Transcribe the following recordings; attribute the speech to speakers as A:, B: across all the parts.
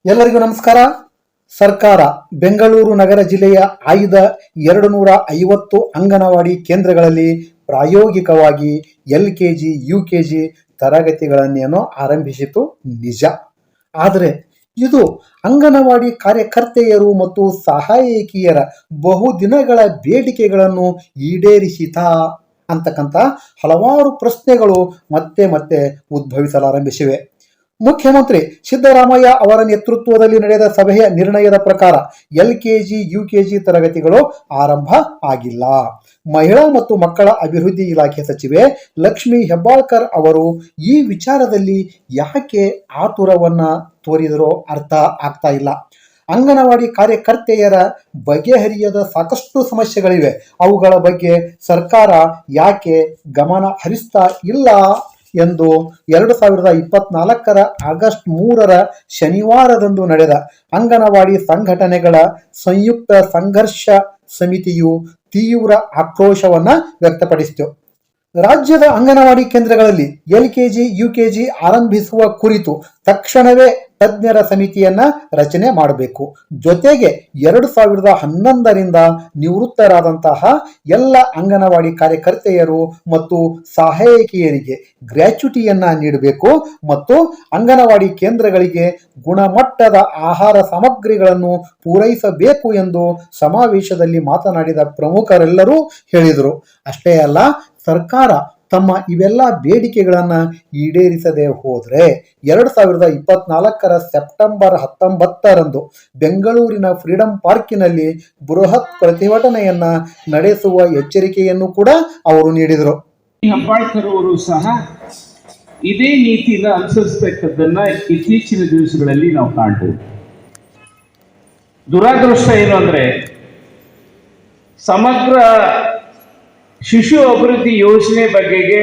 A: ಎಲ್ಲರಿಗೂ ನಮಸ್ಕಾರ. ಸರ್ಕಾರ ಬೆಂಗಳೂರು ನಗರ ಜಿಲ್ಲೆಯ ಆಯ್ದ 250 ಅಂಗನವಾಡಿ ಕೇಂದ್ರಗಳಲ್ಲಿ ಪ್ರಾಯೋಗಿಕವಾಗಿ LKG UKG ತರಗತಿಗಳನ್ನೇನೋ ಆರಂಭಿಸಿತು ನಿಜ. ಆದರೆ ಇದು ಅಂಗನವಾಡಿ ಕಾರ್ಯಕರ್ತೆಯರು ಮತ್ತು ಸಹಾಯಕಿಯರ ಬಹುದಿನಗಳ ಬೇಡಿಕೆಗಳನ್ನು ಈಡೇರಿಸಿತಾ ಅಂತಕ್ಕಂಥ ಹಲವಾರು ಪ್ರಶ್ನೆಗಳು ಮತ್ತೆ ಉದ್ಭವಿಸಲಾರಂಭಿಸಿವೆ. ಮುಖ್ಯಮಂತ್ರಿ ಸಿದ್ದರಾಮಯ್ಯ ಅವರ ನೇತೃತ್ವದಲ್ಲಿ ನಡೆದ ಸಭೆಯ ನಿರ್ಣಯದ ಪ್ರಕಾರ LKG UKG ತರಗತಿಗಳು ಆರಂಭ ಆಗಿಲ್ಲ. ಮಹಿಳಾ ಮತ್ತು ಮಕ್ಕಳ ಅಭಿವೃದ್ಧಿ ಇಲಾಖೆ ಸಚಿವೆ ಲಕ್ಷ್ಮೀ ಹೆಬ್ಬಾಳ್ಕರ್ ಅವರು ಈ ವಿಚಾರದಲ್ಲಿ ಯಾಕೆ ಆತುರವನ್ನ ತೋರಿದರೋ ಅರ್ಥ ಆಗ್ತಾ ಇಲ್ಲ. ಅಂಗನವಾಡಿ ಕಾರ್ಯಕರ್ತೆಯರ ಬಗೆಹರಿಯದ ಸಾಕಷ್ಟು ಸಮಸ್ಯೆಗಳಿವೆ. ಅವುಗಳ ಬಗ್ಗೆ ಸರ್ಕಾರ ಯಾಕೆ ಗಮನ ಹರಿಸ್ತಾ ಇಲ್ಲ ಎಂದು 2024 ಆಗಸ್ಟ್ 3 ಶನಿವಾರದಂದು ನಡೆದ ಅಂಗನವಾಡಿ ಸಂಘಟನೆಗಳ ಸಂಯುಕ್ತ ಸಂಘರ್ಷ ಸಮಿತಿಯು ತೀವ್ರ ಆಕ್ರೋಶವನ್ನ ವ್ಯಕ್ತಪಡಿಸಿತು. ರಾಜ್ಯದ ಅಂಗನವಾಡಿ ಕೇಂದ್ರಗಳಲ್ಲಿ LKG UKG ಆರಂಭಿಸುವ ಕುರಿತು ತಕ್ಷಣವೇ ತಜ್ಞರ ಸಮಿತಿಯನ್ನ ರಚನೆ ಮಾಡಬೇಕು. ಜೊತೆಗೆ 2011ರಿಂದ ನಿವೃತ್ತರಾದಂತಹ ಎಲ್ಲ ಅಂಗನವಾಡಿ ಕಾರ್ಯಕರ್ತೆಯರು ಮತ್ತು ಸಹಾಯಕಿಯರಿಗೆ ಗ್ರ್ಯಾಚ್ಯುಟಿಯನ್ನ ನೀಡಬೇಕು ಮತ್ತು ಅಂಗನವಾಡಿ ಕೇಂದ್ರಗಳಿಗೆ ಗುಣಮಟ್ಟದ ಆಹಾರ ಸಾಮಗ್ರಿಗಳನ್ನು ಪೂರೈಸಬೇಕು ಎಂದು ಸಮಾವೇಶದಲ್ಲಿ ಮಾತನಾಡಿದ ಪ್ರಮುಖರೆಲ್ಲರೂ ಹೇಳಿದರು. ಅಷ್ಟೇ ಅಲ್ಲ, ಸರ್ಕಾರ ತಮ್ಮ ಇವೆಲ್ಲ ಬೇಡಿಕೆಗಳನ್ನು ಈಡೇರಿಸದೆ ಹೋದರೆ 2024 ಸೆಪ್ಟೆಂಬರ್ 19ರಂದು ಬೆಂಗಳೂರಿನ ಫ್ರೀಡಂ ಪಾರ್ಕಿನಲ್ಲಿ ಬೃಹತ್ ಪ್ರತಿಭಟನೆಯನ್ನ ನಡೆಸುವ ಎಚ್ಚರಿಕೆಯನ್ನು ಕೂಡ ಅವರು ನೀಡಿದರು.
B: ಹೆಬ್ಬಾಳ್ಕರ್ ಅವರು ಸಹ ಇದೇ ನೀತಿನ ಅನುಸರಿಸಬೇಕದನ್ನ ಇತ್ತೀಚಿನ ದಿವಸಗಳಲ್ಲಿ ನಾವು ಕಾಣ್ಬೋದು. ದುರಾದೃಷ್ಟ ಏನು ಅಂದ್ರೆ, ಸಮಗ್ರ ಶಿಶು ಅಭಿವೃದ್ಧಿ ಯೋಜನೆ ಬಗೆಗೆ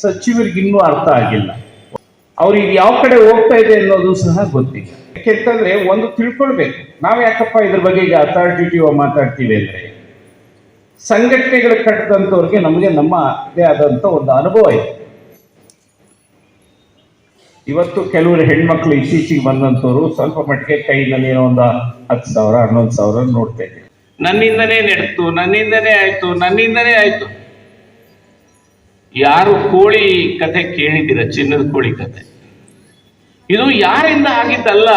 B: ಸಚಿವರಿಗೆ ಇನ್ನೂ ಅರ್ಥ ಆಗಿಲ್ಲ. ಅವ್ರಿಗೆ ಯಾವ ಕಡೆ ಹೋಗ್ತಾ ಇದೆ ಅನ್ನೋದು ಸಹ ಗೊತ್ತಿಲ್ಲ. ಯಾಕೆಂತಂದ್ರೆ ಒಂದು ತಿಳ್ಕೊಳ್ಬೇಕು, ನಾವು ಯಾಕಪ್ಪ ಇದ್ರ ಬಗ್ಗೆ ಈಗ ಅಥಾರಿಟೇಟಿವ್ ಮಾತಾಡ್ತೀವಿ ಅಂದ್ರೆ, ಸಂಘಟನೆಗಳು ಕಟ್ಟಿದಂಥವ್ರಿಗೆ ನಮಗೆ ನಮ್ಮದೇ ಆದಂಥ ಒಂದು ಅನುಭವ ಇದೆ. ಇವತ್ತು ಕೆಲವರು ಹೆಣ್ಮಕ್ಳು ಇತ್ತೀಚೆಗೆ ಬಂದಂಥವ್ರು ಸ್ವಲ್ಪ ಮಟ್ಟಿಗೆ ಕೈನಲ್ಲಿ ಏನೋ ಒಂದು 10,000 11,000 ನೋಡ್ತಾ ಇದ್ದೀವಿ. ನನ್ನಿಂದನೇ ನಡೆತು, ನನ್ನಿಂದನೇ ಆಯ್ತು. ಯಾರು ಕೋಳಿ ಕಥೆ ಕೇಳಿದ್ದೀರ? ಚಿನ್ನದ ಕೋಳಿ ಕಥೆ. ಇದು ಯಾರಿಂದ ಆಗಿದ್ದಲ್ಲ.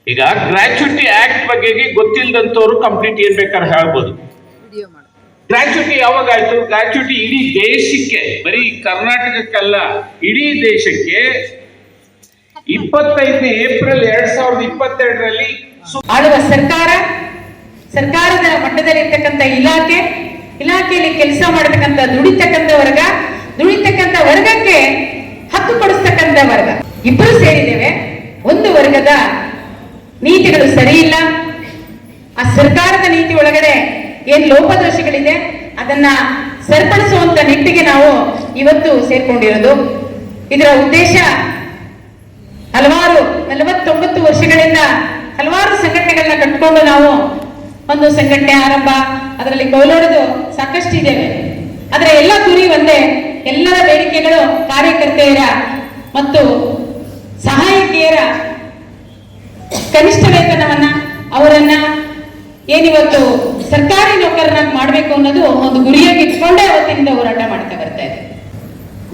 B: ಈಗ ಗ್ರಾಚ್ಯುಟಿ ಆಕ್ಟ್ ಬಗ್ಗೆ ಗೊತ್ತಿಲ್ಲದಂತವ್ರು ಕಂಪ್ಲೀಟ್ ಏನ್ ಬೇಕಾದ್ರೆ ಹೇಳ್ಬೋದು. ಗ್ರಾಚ್ಯುಟಿ ಯಾವಾಗ ಆಯ್ತು? ಗ್ರಾಚ್ಯುಟಿ ಇಡೀ ದೇಶಕ್ಕೆ, ಬರೀ ಕರ್ನಾಟಕಕ್ಕಲ್ಲ, ಇಡೀ ದೇಶಕ್ಕೆ 25 ಏಪ್ರಿಲ್ 2022ರಲ್ಲಿ
C: ಆಳುವ ಸರ್ಕಾರದ ಮಟ್ಟದಲ್ಲಿ ಇರ್ತಕ್ಕಂಥ ಇಲಾಖೆಯಲ್ಲಿ ಕೆಲಸ ಮಾಡತಕ್ಕಂಥ ದುಡಿತಕ್ಕಂಥ ವರ್ಗಕ್ಕೆ ಹಕ್ಕು ಕೊಡಿಸ್ತಕ್ಕಂಥ ವರ್ಗ ಇಬ್ಬರು ಸೇರಿದ್ದೇವೆ. ಒಂದು ವರ್ಗದ ನೀತಿಗಳು ಸರಿ ಇಲ್ಲ. ಆ ಸರ್ಕಾರದ ನೀತಿ ಒಳಗಡೆ ಏನ್ ಲೋಪದೋಷಗಳಿದೆ ಅದನ್ನ ಸರಿಪಡಿಸುವಂತ ನಿಟ್ಟಿಗೆ ನಾವು ಇವತ್ತು ಸೇರ್ಕೊಂಡಿರೋದು. ಇದರ ಉದ್ದೇಶ 49 ವರ್ಷಗಳಿಂದ ಹಲವಾರು ಸಂಘಟನೆಗಳನ್ನ ಕಟ್ಕೊಂಡು ನಾವು ಒಂದು ಸಂಘಟನೆ ಆರಂಭ, ಅದರಲ್ಲಿ ಕೌಲೊಡೆದು ಸಾಕಷ್ಟು ಇದ್ದೇವೆ. ಆದರೆ ಎಲ್ಲ ಗುರಿ ಒಂದೇ. ಎಲ್ಲರ ಬೇಡಿಕೆಗಳು ಕಾರ್ಯಕರ್ತೆಯರ ಮತ್ತು ಸಹಾಯಕಿಯರ ಕನಿಷ್ಠ ವೇತನವನ್ನ, ಅವರನ್ನ ಏನಿವತ್ತು ಸರ್ಕಾರಿ ನೌಕರನಾಗಿ ಮಾಡಬೇಕು ಅನ್ನೋದು ಒಂದು ಗುರಿಯಾಗಿ ಇಟ್ಕೊಂಡೇ ಅವತ್ತಿನಿಂದ ಹೋರಾಟ ಮಾಡ್ತಾ ಬರ್ತಾ ಇದೆ.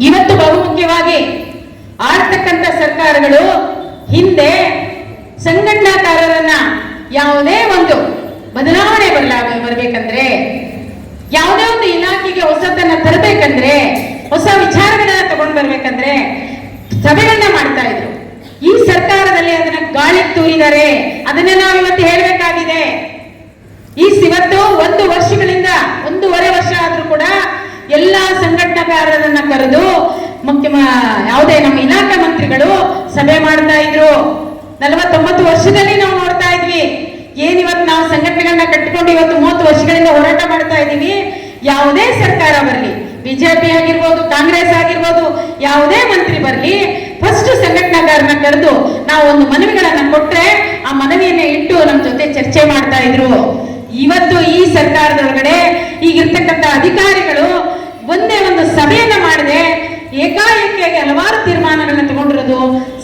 C: ಇವತ್ತು ಬಹುಮುಖ್ಯವಾಗಿ ಆಡ್ತಕ್ಕಂಥ ಸರ್ಕಾರಗಳು ಹಿಂದೆ ಸಂಘಟನಾಕಾರರನ್ನ ಯಾವುದೇ ಒಂದು ಬದಲಾವಣೆ ಬರಬೇಕಂದ್ರೆ, ಯಾವುದೇ ಒಂದು ಇಲಾಖೆಗೆ ಹೊಸತನ್ನ ತರಬೇಕಂದ್ರೆ, ಹೊಸ ವಿಚಾರಗಳನ್ನ ತಗೊಂಡು ಬರ್ಬೇಕಂದ್ರೆ ಸಭೆಗಳನ್ನ ಮಾಡ್ತಾ ಇದ್ರು. ಈ ಸರ್ಕಾರದಲ್ಲಿ ಅದನ್ನ ಗಾಳಿ ತೂರಿದ್ದಾರೆ. ಅದನ್ನ ನಾವು ಇವತ್ತು ಹೇಳಬೇಕಾಗಿದೆ. ಇವತ್ತು 1 ವರ್ಷಗಳಿಂದ 1.5 ವರ್ಷ ಆದ್ರೂ ಕೂಡ ಎಲ್ಲಾ ಸಂಘಟನಾಕಾರರನ್ನ ಕರೆದು ಯಾವುದೇ ನಮ್ಮ ಇಲಾಖಾ ಮಂತ್ರಿಗಳು ಸಭೆ ಮಾಡ್ತಾ ಇದ್ರು. 49 ವರ್ಷದಲ್ಲಿ ನಾವು ನೋಡ್ತಾ ಇದ್ವಿ. ಏನಿವತ್ತು ನಾವು ಸಂಘಟನೆಗಳನ್ನ ಕಟ್ಟಿಕೊಂಡು ಇವತ್ತು 30 ವರ್ಷಗಳಿಂದ ಹೋರಾಟ ಮಾಡ್ತಾ ಇದ್ದೀವಿ. ಯಾವುದೇ ಸರ್ಕಾರ ಬರಲಿ, ಬಿಜೆಪಿ ಆಗಿರ್ಬೋದು, ಕಾಂಗ್ರೆಸ್ ಆಗಿರ್ಬೋದು, ಯಾವುದೇ ಮಂತ್ರಿ ಬರಲಿ, ಫಸ್ಟ್ ಸಂಘಟನಾಕಾರನ ಕರೆದು ನಾವು ಒಂದು ಮನವಿಗಳನ್ನ ಕೊಟ್ರೆ ಆ ಮನವಿಯನ್ನ ಇಟ್ಟು ನಮ್ಮ ಜೊತೆ ಚರ್ಚೆ ಮಾಡ್ತಾ ಇದ್ರು. ಇವತ್ತು ಈ ಸರ್ಕಾರದೊಳಗಡೆ ಈಗಿರ್ತಕ್ಕಂಥ ಅಧಿಕಾರಿಗಳು ಒಂದೇ ಒಂದು ಸಭೆಯನ್ನ ಮಾಡದೆ ಏಕಾಏಕಿಯಾಗಿ ಹಲವಾರು ತೀರ್ಮಾನಗಳನ್ನ ತಗೊಂಡಿರೋದು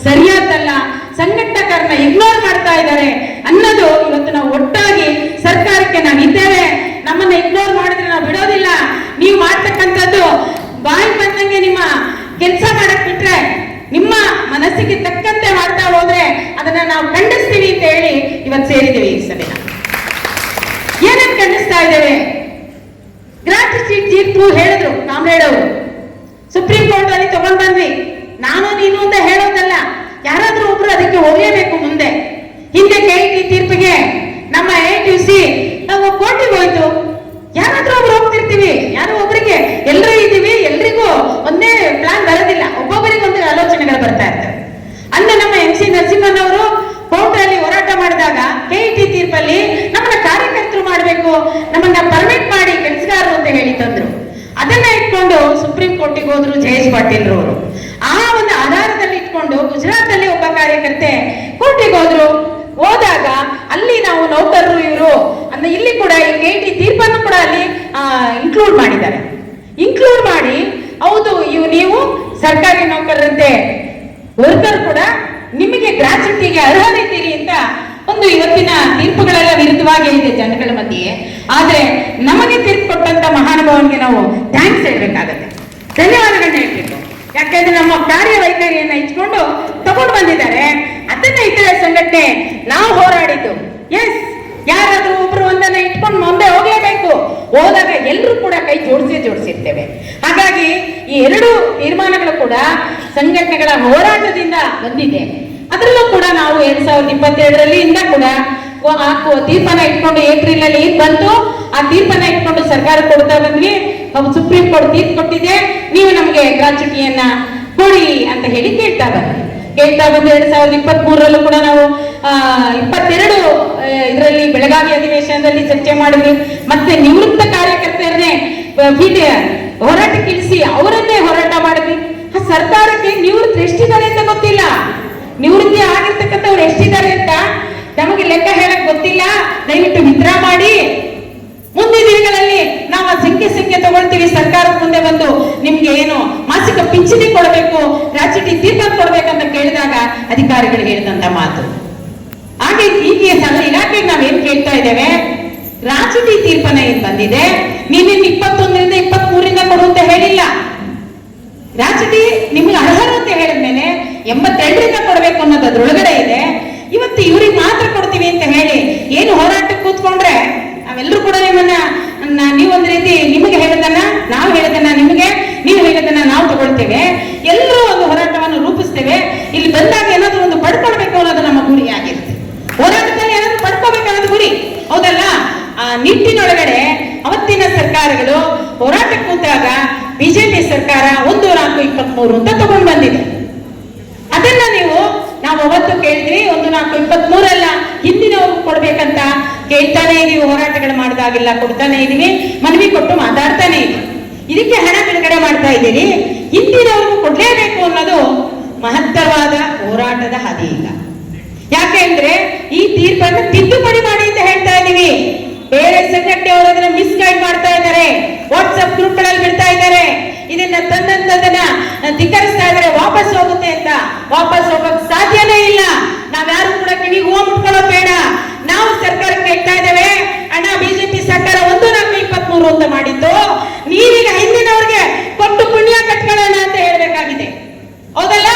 C: ಸರಿಯಾದಲ್ಲ. ಸಂಘಟನಾ ಮಾಡ್ತಾ ಇದ್ದಾರೆ ಅನ್ನೋದು ಇವತ್ತು ನಾವು ಒಟ್ಟಾಗಿ ಸರ್ಕಾರಕ್ಕೆ ನಾವಿದ್ದೇವೆ, ನಮ್ಮನ್ನ ಇಗ್ನೋರ್ ಮಾಡಿದ್ರೆ ನಾವು ಬಿಡೋದಿಲ್ಲ, ನೀವು ಮಾಡ್ತಕ್ಕಂಥದ್ದು ಬಾಯಿ ಬಂದಂಗೆ ನಿಮ್ಮ ಕೆಲಸ ಮಾಡಕ್ ಬಿಟ್ರೆ ನಿಮ್ಮ ಮನಸ್ಸಿಗೆ ತಕ್ಕಂತೆ ಮಾಡ್ತಾ ಹೋದ್ರೆ ಅದನ್ನ ನಾವು ಖಂಡಿಸ್ತೀವಿ ಅಂತ ಹೇಳಿ ಇವತ್ತು ಸೇರಿದ್ದೀವಿ ಈ ಸಭೆನ. ಏನೇನ್ ಖಂಡಿಸ್ತಾ ಇದ್ದೇವೆ? ಗ್ರಾಚ್ಯುಟಿ ತೀರ್ಪು ಹೇಳಿದ್ರು ಕಾಮ್ರೇಡ್ ಅವರು, ಸುಪ್ರೀಂ ಕೋರ್ಟ್ ಅಲ್ಲಿ ತಗೊಂಡ್ ಬಂದ್ವಿ. ನಾನು ನೀನು ಅಂತ ಹೇಳೋದಲ್ಲ, ಯಾರಾದ್ರೂ ಒಬ್ರು ಅದಕ್ಕೆ ಹೋಗಲೇಬೇಕು ಮುಂದೆ. ಹಿಂದೆ KIT ತೀರ್ಪಿಗೆ ನಮ್ಮ AITUC ನಾವು ಕೋರ್ಟಿಗೆ ಹೋಯ್ತು, ಯಾರಾದ್ರೂ ಒಬ್ರು ಹೋಗ್ತಿರ್ತೀವಿ, ಯಾರೋ ಒಬ್ಬರಿಗೆ, ಎಲ್ಲರೂ ಇದ್ದೀವಿ, ಎಲ್ರಿಗೂ ಒಂದೇ ಪ್ಲಾನ್ ಬರೋದಿಲ್ಲ, ಒಬ್ಬೊಬ್ಬರಿಗೆ ಒಂದು ಆಲೋಚನೆಗಳು ಬರ್ತಾ ಇರ್ತವೆ. ಅಂದು ನಮ್ಮ MC ನರಸಿಂಹನ್ ಅವರು ಕೋರ್ಟ್ ಅಲ್ಲಿ ಹೋರಾಟ ಮಾಡಿದಾಗ KIT ತೀರ್ಪಲ್ಲಿ ನಮ್ಮನ್ನ ಕಾರ್ಯಕರ್ತರು ಮಾಡಬೇಕು, ನಮ್ಮನ್ನ ಪರ್ಮಿಟ್ ಮಾಡಿ ಕೆಲಸಗಾರರು ಅಂತ ಹೇಳಿ ತಂದ್ರು. ಅದನ್ನ ಇಟ್ಕೊಂಡು ಸುಪ್ರೀಂ ಕೋರ್ಟಿಗೆ ಹೋದ್ರು ಜಯೇಶ್ ಪಾಟೀಲ್ ಅವರು. ಆ ಒಂದು ಆಧಾರದಲ್ಲಿ ಇಟ್ಕೊಂಡು ಗುಜರಾತ್ ಅಲ್ಲಿ ಒಬ್ಬ ಕಾರ್ಯಕರ್ತೆ ಕೋರ್ಟಿಗೆ ಹೋದಾಗ ಅಲ್ಲಿ ನಾವು ನೌಕರರು ಇವರು ಅಂದ್ರೆ ಇಲ್ಲಿ ಕೂಡ ಈ KIT ತೀರ್ಪನ್ನು ಕೂಡ ಅಲ್ಲಿ ಇನ್ಕ್ಲೂಡ್ ಮಾಡಿದ್ದಾರೆ. ಇನ್ಕ್ಲೂಡ್ ಮಾಡಿ ಹೌದು ನೀವು ಸರ್ಕಾರಿ ನೌಕರರಂತೆ ವರ್ಕರ್ ಕೂಡ ನಿಮಗೆ ಗ್ರಾಚ್ಯುಟಿಗೆ ಅರ್ಹರಿದ್ದೀರಿ ಅಂತ ಒಂದು ಇವತ್ತಿನ ತೀರ್ಪುಗಳೆಲ್ಲ ವಿರುದ್ಧವಾಗಿ ಇದೆ ಜನಗಳ ಮಧ್ಯೆ. ಆದ್ರೆ ನಮಗೆ ತೀರ್ಪು ಕೊಟ್ಟಂತ ಮಹಾನುಭಾವನಿಗೆ ನಾವು ಥ್ಯಾಂಕ್ಸ್ ಹೇಳ್ಬೇಕಾಗತ್ತೆ, ಧನ್ಯವಾದಗಳನ್ನ ಹೇಳ್ಬೇಕು. ಯಾಕೆಂದ್ರೆ ನಮ್ಮ ಕಾರ್ಯವೈಖರಿಯನ್ನ ಇಟ್ಕೊಂಡು ತಗೊಂಡು ಬಂದಿದ್ದಾರೆ. ಅದನ್ನ ಇತರೆ ಸಂಘಟನೆ ನಾವು ಹೋರಾಡಿದ್ದು. ಎಸ್, ಯಾರಾದ್ರೂ ಒಬ್ರು ಒಂದನ್ನ ಇಟ್ಕೊಂಡು ಮುಂದೆ ಹೋಗಲೇಬೇಕು. ಹೋದಾಗ ಎಲ್ಲರೂ ಕೂಡ ಕೈ ಜೋಡಿಸಿರ್ತೇವೆ. ಹಾಗಾಗಿ ಈ ಎರಡು ತೀರ್ಮಾನಗಳು ಕೂಡ ಸಂಘಟನೆಗಳ ಹೋರಾಟದಿಂದ ಬಂದಿದೆ. ಅದರಲ್ಲೂ ಕೂಡ ನಾವು 2022ರಲ್ಲಿ ಇಂದ ಕೂಡ ತೀರ್ಪನ್ನ ಇಟ್ಕೊಂಡು ಏಪ್ರಿಲ್ ಅಲ್ಲಿ ಬಂತು. ಆ ತೀರ್ಪನ್ನ ಇಟ್ಕೊಂಡು ಸರ್ಕಾರ ಕೊಡ್ತಾ ಬಂದ್ವಿ. ಸುಪ್ರೀಂ ಕೋರ್ಟ್ ತೀರ್ಪು ಕೊಟ್ಟಿದೆ, ನೀವು ನಮಗೆ ಗ್ರಾಚ್ಯುಟಿಯನ್ನ ಕೊಡಿ ಅಂತ ಹೇಳಿ ಕೇಳ್ತಾ ಬಂದು 2023ರಲ್ಲೂ ಕೂಡ ನಾವು 22 ಇದರಲ್ಲಿ ಬೆಳಗಾವಿ ಅಧಿವೇಶನದಲ್ಲಿ ಚರ್ಚೆ ಮಾಡಿದ್ವಿ. ಮತ್ತೆ ನಿವೃತ್ತ ಕಾರ್ಯಕರ್ತರನ್ನೇ ಹೋರಾಟಕ್ಕೆ ಇಳಿಸಿ ಅವರನ್ನೇ ಹೋರಾಟ ಮಾಡಿದ್ವಿ. ಆ ಸರ್ಕಾರಕ್ಕೆ ನಿವೃತ್ತ ಎಷ್ಟಿದ್ದಾರೆ ಅಂತ ಗೊತ್ತಿಲ್ಲ, ನಿವೃತ್ತಿ ಆಗಿರ್ತಕ್ಕಂಥವ್ರು ಎಷ್ಟಿದ್ದಾರೆ ಅಂತ ನಮಗೆ ಲೆಕ್ಕ ಹೇಳಕ್ ಗೊತ್ತಿಲ್ಲ. ದಯವಿಟ್ಟು ವಿತ್ಡ್ರಾ ಮಾಡಿ, ಮುಂದಿನ ದಿನಗಳಲ್ಲಿ ನಾವು ಆ ಸಂಖ್ಯೆ ತಗೊಳ್ತೀವಿ. ಸರ್ಕಾರದ ಮುಂದೆ ಬಂದು ನಿಮ್ಗೆ ಏನು ಮಾಸಿಕ ಪಿಂಚಣಿ ಕೊಡಬೇಕು, ಗ್ರಾಚ್ಯುಟಿ ತೀರ್ಪನ್ನು ಕೊಡ್ಬೇಕಂತ ಕೇಳಿದಾಗ ಅಧಿಕಾರಿಗಳು ಹೇಳಿದಂತ ಮಾತು. ಹಾಗೆ ಈಗ ಇಲಾಖೆಗೆ ನಾವೇನ್ ಕೇಳ್ತಾ ಇದ್ದೇವೆ, ಗ್ರಾಚ್ಯುಟಿ ತೀರ್ಪನ್ನ ಏನ್ ಬಂದಿದೆ, ನೀವೇನ್ 21ರಿಂದ 23ರಿಂದ ಕೊಡುವಂತ ಹೇಳಿಲ್ಲ. ಗ್ರಾಚ್ಯುಟಿ ನಿಮ್ಗೆ ಅರ್ಹರು ಅಂತ ಹೇಳಿದ್ಮೇಲೆ 82ರಿಂದ ಕೊಡಬೇಕು ಅನ್ನೋದು ಅದ್ರೊಳಗಡೆ ಇದೆ. ಇವತ್ತು ಇವ್ರಿಗೆ ಮಾತ್ರ ಕೊಡ್ತೀವಿ ಅಂತ ಹೇಳಿ ಏನು ಹೋರಾಟಕ್ಕೆ ಕೂತ್ಕೊಂಡ್ರೆ ನಾವೆಲ್ಲರೂ ಕೂಡ ನಿಮ್ಮನ್ನ ನೀವು ಒಂದ್ ರೀತಿ ನಿಮಗೆ ಹೇಳದನ್ನ ನಾವು ಹೇಳದನ್ನ ನಿಮಗೆ, ನೀವು ಹೇಳದನ್ನ ನಾವು ತಗೊಳ್ತೇವೆ. ಎಲ್ಲರೂ ಒಂದು ಹೋರಾಟವನ್ನು ರೂಪಿಸ್ತೇವೆ. ಇಲ್ಲಿ ಬಂದಾಗ ಏನಾದ್ರೂ ಒಂದು ಪಡ್ಕೊಳ್ಬೇಕು ಅನ್ನೋದು ನಮ್ಮ ಗುರಿ ಆಗಿರುತ್ತೆ. ಹೋರಾಟದಲ್ಲಿ ಏನಾದ್ರೂ ಪಡ್ಕೋಬೇಕು ಅನ್ನೋದು ಗುರಿ, ಹೌದಲ್ಲ? ಆ ನಿಟ್ಟಿನೊಳಗಡೆ ಅವತ್ತಿನ ಸರ್ಕಾರಗಳು ಹೋರಾಟಕ್ಕೆ ಕೂತಾಗ BJP ಸರ್ಕಾರ 1-4-23 ಅಂತ ತಗೊಂಡು ಬಂದಿದೆ. ಅದನ್ನ ನಾವು ಅವತ್ತು ಕೇಳಿದ್ವಿ, 1-4-23 ಅಲ್ಲ, ಹಿಂದಿನವ್ರು ಕೊಡ್ಬೇಕಂತ ಕೇಳ್ತಾನೆ ಇದೀವಿ. ಹೋರಾಟಗಳು ಮಾಡಿದಾಗಿಲ್ಲ, ಕೊಡ್ತಾನೆ ಇದೀವಿ, ಮನವಿ ಕೊಟ್ಟು ಮಾತಾಡ್ತಾನೆ ಇದೀವಿ. ಇದಕ್ಕೆ ಹಣ ಬಿಡುಗಡೆ ಮಾಡ್ತಾ ಇದ್ದೀರಿ, ಹಿಂದಿನವ್ರಿಗೂ ಕೊಡ್ಲೇಬೇಕು ಅನ್ನೋದು ಮಹತ್ತರವಾದ ಹೋರಾಟದ ಹಾದಿ ಈಗ. ಯಾಕೆಂದ್ರೆ ಈ ತೀರ್ಪನ್ನು ತಿದ್ದುಪಡಿ ಮಾಡಿ ಅಂತ ಹೇಳ್ತಾ ಇದೀವಿ. ಬೇರೆ ಸಂಘಟನೆಯವರು ಅದನ್ನ ಮಿಸ್ಗೈಡ್ ಮಾಡ್ತಾ ಇದ್ದಾರೆ, ವಾಟ್ಸ್ಆಪ್ ಗ್ರೂಪ್ಗಳಲ್ಲಿ ಬಿಡ್ತಾ ಇದ್ದಾರೆ, ಇದನ್ನ ತಂದನ್ನ ಧಿಕ್ಕರಿಸ್ತಾ ಇದ್ದಾರೆ, ವಾಪಸ್ ಹೋಗುತ್ತೆ ಅಂತ. ವಾಪಸ್ ಹೋಗಕ್ ಸಾಧ್ಯನೇ ಇಲ್ಲ. ನಾವ್ಯಾರು ಕೂಡ ಕಿವಿಗೆ ಹೂ ಮುಟ್ಕೊಳ್ಳೋದು ಬೇಡ. ನಾವು ಸರ್ಕಾರಕ್ಕೆ ಹೇಳ್ತಾ ಇದ್ದೇವೆ, ಅಣ್ಣ BJP ಸರ್ಕಾರ 1-4-23 ಅಂತ ಮಾಡಿದ್ದು, ನೀವೀಗ ಹಿಂದಿನವ್ರಿಗೆ ಕೊಟ್ಟು ಪುಣ್ಯ ಕಟ್ಕೊಳ್ಳೋಣ ಅಂತ ಹೇಳ್ಬೇಕಾಗಿದೆ, ಹೌದಲ್ಲ?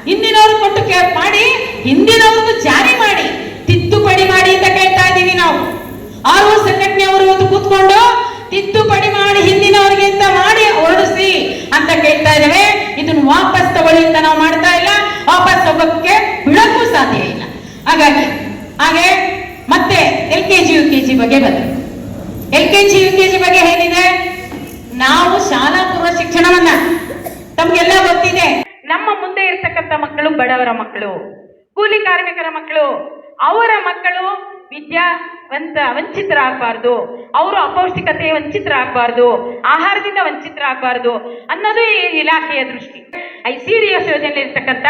C: ಹಿಂದಿನವ್ರು ಕೊಟ್ಟು ಮಾಡಿ, ಹಿಂದಿನವ್ರದ್ದು ಜಾರಿ ಮಾಡಿ, ತಿದ್ದುಪಡಿ ಮಾಡಿ ಅಂತ ಕೇಳ್ತಾ ಇದ್ದೀವಿ ನಾವು. 6 ಸಂಘಟನೆಯವರು ಇವತ್ತು ಕೂತ್ಕೊಂಡು ತಿದ್ದುಪಡಿ ಮಾಡಿ ಹಿಂದಿನವರಿಗೆ ಅಂತ ಮಾಡಿ ಹೊರಡಿಸಿ ಅಂತ ಕೇಳ್ತಾ ಇದ್ದೇವೆ. ಇದನ್ನು ವಾಪಸ್ ತಗೊಳ್ಳಿ ಅಂತ ನಾವು ಮಾಡ್ತಾ ಇಲ್ಲ, ವಾಪಸ್ ಹೋಗೋಕ್ಕೆ ಬಿಡಕ್ಕೂ ಸಾಧ್ಯ ಇಲ್ಲ. ಹಾಗೆ ಮತ್ತೆ LKG UKG ಬಗ್ಗೆ ಬಂದ್ರು. LKG UKG ಬಗ್ಗೆ ಏನಿದೆ, ನಾವು ಶಾಲಾ ಪೂರ್ವ ಶಿಕ್ಷಣವನ್ನ ತಮ್ಗೆಲ್ಲ ಗೊತ್ತಿದೆ. ನಮ್ಮ ಮುಂದೆ ಇರ್ತಕ್ಕಂಥ ಮಕ್ಕಳು ಬಡವರ ಮಕ್ಕಳು, ಕೂಲಿ ಕಾರ್ಮಿಕರ ಮಕ್ಕಳು, ಅವರ ಮಕ್ಕಳು ವಂಚಿತರಾಗಬಾರ್ದು, ಅವರು ಅಪೌಷ್ಟಿಕತೆ ವಂಚಿತರಾಗಬಾರ್ದು, ಆಹಾರದಿಂದ ವಂಚಿತರಾಗಬಾರ್ದು ಅನ್ನೋದು ಈ ಇಲಾಖೆಯ ದೃಷ್ಟಿ. ICDS ಯೋಜನೆಯಲ್ಲಿ ಇರ್ತಕ್ಕಂಥ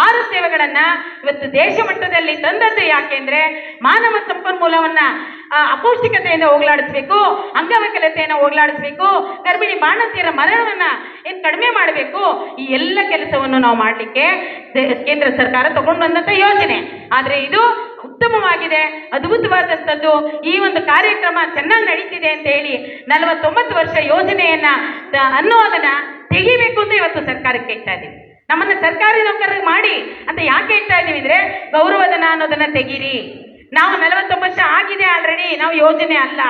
C: 6 ಸೇವೆಗಳನ್ನ ಇವತ್ತು ದೇಶ ಮಟ್ಟದಲ್ಲಿ ತಂದದ್ದು ಯಾಕೆಂದ್ರೆ ಮಾನವ ಸಂಪನ್ಮೂಲವನ್ನ ಅಪೌಷ್ಟಿಕತೆಯಿಂದ ಹೋಗಲಾಡಿಸ್ಬೇಕು, ಅಂಗವಿಕಲತೆಯನ್ನು ಹೋಗಲಾಡಿಸ್ಬೇಕು, ಗರ್ಭಿಣಿ ಬಾಣಂತಿಯರ ಮರಣವನ್ನ ಕಡಿಮೆ ಮಾಡಬೇಕು. ಈ ಎಲ್ಲ ಕೆಲಸವನ್ನು ನಾವು ಮಾಡಲಿಕ್ಕೆ ಕೇಂದ್ರ ಸರ್ಕಾರ ತಗೊಂಡು ಬಂದಂತ ಯೋಜನೆ. ಆದ್ರೆ ಇದು ಉತ್ತಮವಾಗಿದೆ, ಅದ್ಭುತವಾದಂಥದ್ದು. ಈ ಒಂದು ಕಾರ್ಯಕ್ರಮ ಚೆನ್ನಾಗಿ ನಡೀತಿದೆ ಅಂತ ಹೇಳಿ 49 ವರ್ಷ ಯೋಜನೆಯನ್ನ ಅನ್ನೋದನ್ನ ತೆಗಿಬೇಕು ಅಂತ ಇವತ್ತು ಸರ್ಕಾರಕ್ಕೆ ಹೇಳ್ತಾ ಇದ್ದೀವಿ. ನಮ್ಮನ್ನ ಸರ್ಕಾರಿ ನೌಕರರಿಗೆ ಮಾಡಿ ಅಂತ ಯಾಕೆ ಹೇಳ್ತಾ ಇದೀವಿ ಅಂದ್ರೆ, ಗೌರವಧನ ಅನ್ನೋದನ್ನ ತೆಗೀರಿ. ನಾವು 49 ವರ್ಷ ಆಗಿದೆ ಆಲ್ರೆಡಿ, ನಾವು ಯೋಜನೆ ಅಲ್ಲ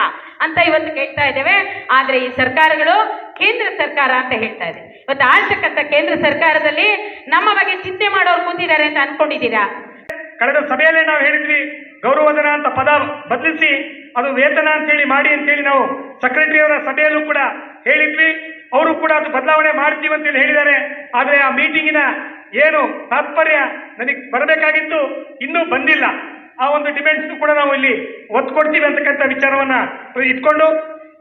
C: ಅಂತ ಇವತ್ತು ಕೇಳ್ತಾ ಇದ್ದೇವೆ. ಆದ್ರೆ ಈ ಸರ್ಕಾರಗಳು ಕೇಂದ್ರ ಸರ್ಕಾರ ಅಂತ ಹೇಳ್ತಾ ಇದೆ. ಇವತ್ತು ಆಳ್ತಕ್ಕಂಥ ಕೇಂದ್ರ ಸರ್ಕಾರದಲ್ಲಿ ನಮ್ಮ ಬಗ್ಗೆ ಚಿಂತೆ ಮಾಡೋರು ಕೂತಿದ್ದಾರೆ ಅಂತ ಅನ್ಕೊಂಡಿದ್ದೀರಾ?
D: ಕಳೆದ ಸಭೆಯಲ್ಲೇ ನಾವು ಹೇಳಿದ್ವಿ, ಗೌರವಧನ ಅಂತ ಪದ ಬದಲಿಸಿ ಅದು ವೇತನ ಅಂತೇಳಿ ಮಾಡಿ ಅಂತೇಳಿ ನಾವು ಸೆಕ್ರೆಟರಿ ಅವರ ಸಭೆಯಲ್ಲೂ ಕೂಡ ಹೇಳಿದ್ವಿ. ಅವರು ಕೂಡ ಅದು ಬದಲಾವಣೆ ಮಾಡ್ತೀವಿ ಅಂತೇಳಿ ಹೇಳಿದ್ದಾರೆ. ಆದರೆ ಆ ಮೀಟಿಂಗಿನ ಏನು ತಾತ್ಪರ್ಯ ನನಗೆ ಬರಬೇಕಾಗಿತ್ತು, ಇನ್ನೂ ಬಂದಿಲ್ಲ. ಆ ಒಂದು ಡಿಮ್ಯಾಂಡ್ಸ್ ಕೂಡ ನಾವು ಇಲ್ಲಿ ಒತ್ತು ಕೊಡ್ತೀವಿ ಅಂತಕ್ಕಂಥ ವಿಚಾರವನ್ನ ಇಟ್ಕೊಂಡು,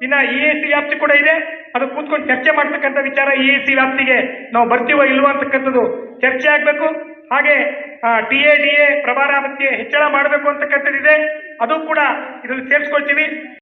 D: ಇನ್ನ EAC ವ್ಯಾಪ್ತಿ ಕೂಡ ಇದೆ, ಅದು ಕೂತ್ಕೊಂಡು ಚರ್ಚೆ ಮಾಡ್ತಕ್ಕಂಥ ವಿಚಾರ. EAC ವ್ಯಾಪ್ತಿಗೆ ನಾವು ಬರ್ತೀವೋ ಇಲ್ವೋ ಅಂತಕ್ಕಂಥದ್ದು ಚರ್ಚೆ ಆಗಬೇಕು. ಹಾಗೆ TA DA ಪ್ರಭಾರ ಭತ್ಯೆ ಹೆಚ್ಚಳ ಮಾಡಬೇಕು ಅಂತಕ್ಕಂಥದ್ದಿದೆ, ಅದು ಕೂಡ ಇದರಲ್ಲಿ ಸೇರಿಸ್ಕೊಳ್ತೀವಿ.